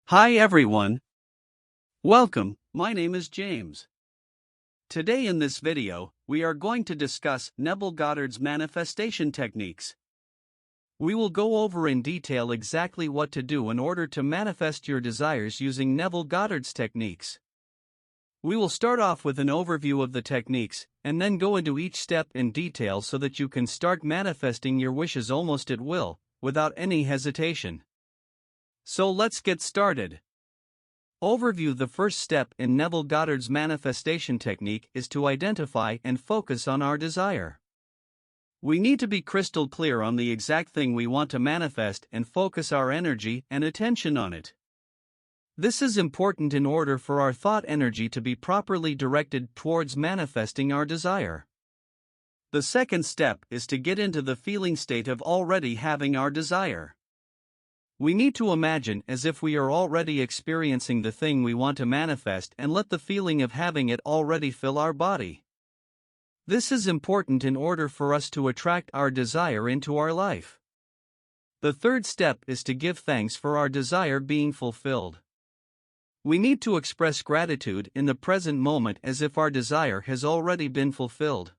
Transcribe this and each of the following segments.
Hi everyone. Welcome, my name is James. Today in this video, we are going to discuss Neville Goddards' manifestation techniques. We will go over in detail exactly what to do in order to manifest your desires using Neville Goddards' techniques. We will start off with an overview of the techniques, and then go into each step in detail so that you can start manifesting your wishes almost at will, without any hesitation. So let's get started. Overview. The first step in Neville Goddards' manifestation technique is to identify and focus on our desire. We need to be crystal clear on the exact thing we want to manifest and focus our energy and attention on it. This is important in order for our thought energy to be properly directed towards manifesting our desire. The second step is to get into the feeling state of already having our desire. We need to imagine as if we are already experiencing the thing we want to manifest and let the feeling of having it already fill our body. This is important in order for us to attract our desire into our life. The third step is to give thanks for our desire being fulfilled. We need to express gratitude in the present moment as if our desire has already been fulfilled.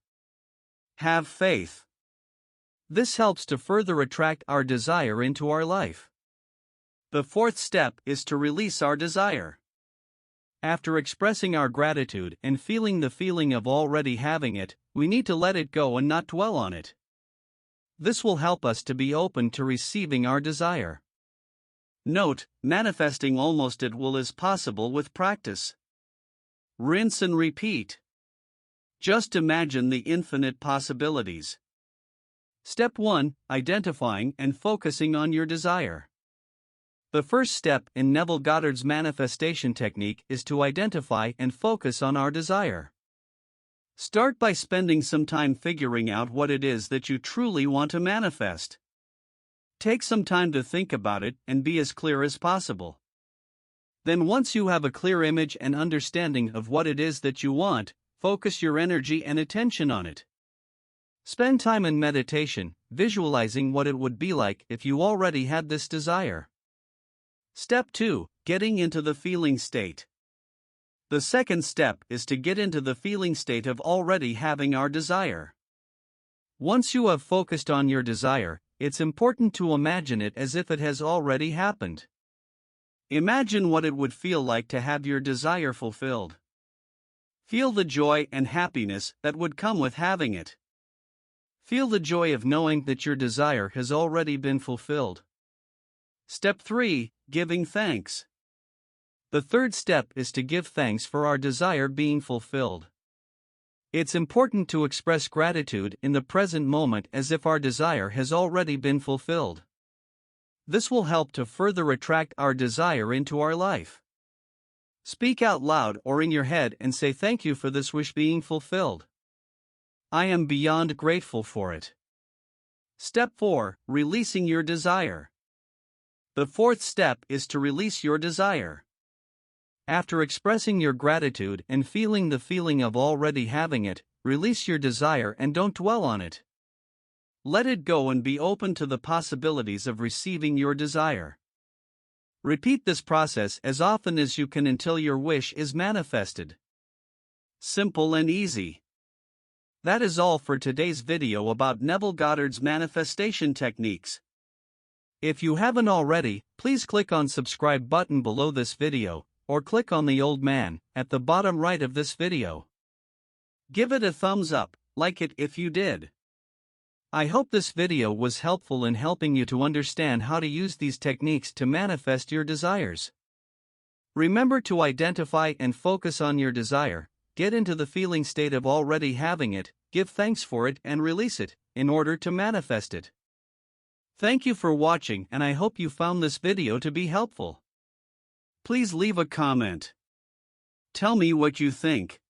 Have faith. This helps to further attract our desire into our life. The fourth step is to release our desire. After expressing our gratitude and feeling the feeling of already having it, we need to let it go and not dwell on it. This will help us to be open to receiving our desire. Note, manifesting almost at will is possible with practice. Rinse and repeat. Just imagine the infinite possibilities. Step 1. Identifying and focusing on your desire. The first step in Neville Goddards' manifestation technique is to identify and focus on our desire. Start by spending some time figuring out what it is that you truly want to manifest. Take some time to think about it and be as clear as possible. Then once you have a clear image and understanding of what it is that you want, focus your energy and attention on it. Spend time in meditation, visualizing what it would be like if you already had this desire. Step 2. Getting into the feeling state. The second step is to get into the feeling state of already having our desire. Once you have focused on your desire, it's important to imagine it as if it has already happened. Imagine what it would feel like to have your desire fulfilled. Feel the joy and happiness that would come with having it. Feel the joy of knowing that your desire has already been fulfilled. Step 3. Giving thanks. The third step is to give thanks for our desire being fulfilled. It's important to express gratitude in the present moment as if our desire has already been fulfilled. This will help to further attract our desire into our life. Speak out loud or in your head and say thank you for this wish being fulfilled. I am beyond grateful for it. Step 4. Releasing your desire. The fourth step is to release your desire. After expressing your gratitude and feeling the feeling of already having it, release your desire and don't dwell on it. Let it go and be open to the possibilities of receiving your desire. Repeat this process as often as you can until your wish is manifested. Simple and easy. That is all for today's video about Neville Goddards' manifestation techniques. If you haven't already, please click on subscribe button below this video, or click on the old man at the bottom right of this video. Give it a thumbs up, like it if you did. I hope this video was helpful in helping you to understand how to use these techniques to manifest your desires. Remember to identify and focus on your desire, get into the feeling state of already having it, give thanks for it and release it, in order to manifest it. Thank you for watching and I hope you found this video to be helpful. Please leave a comment. Tell me what you think.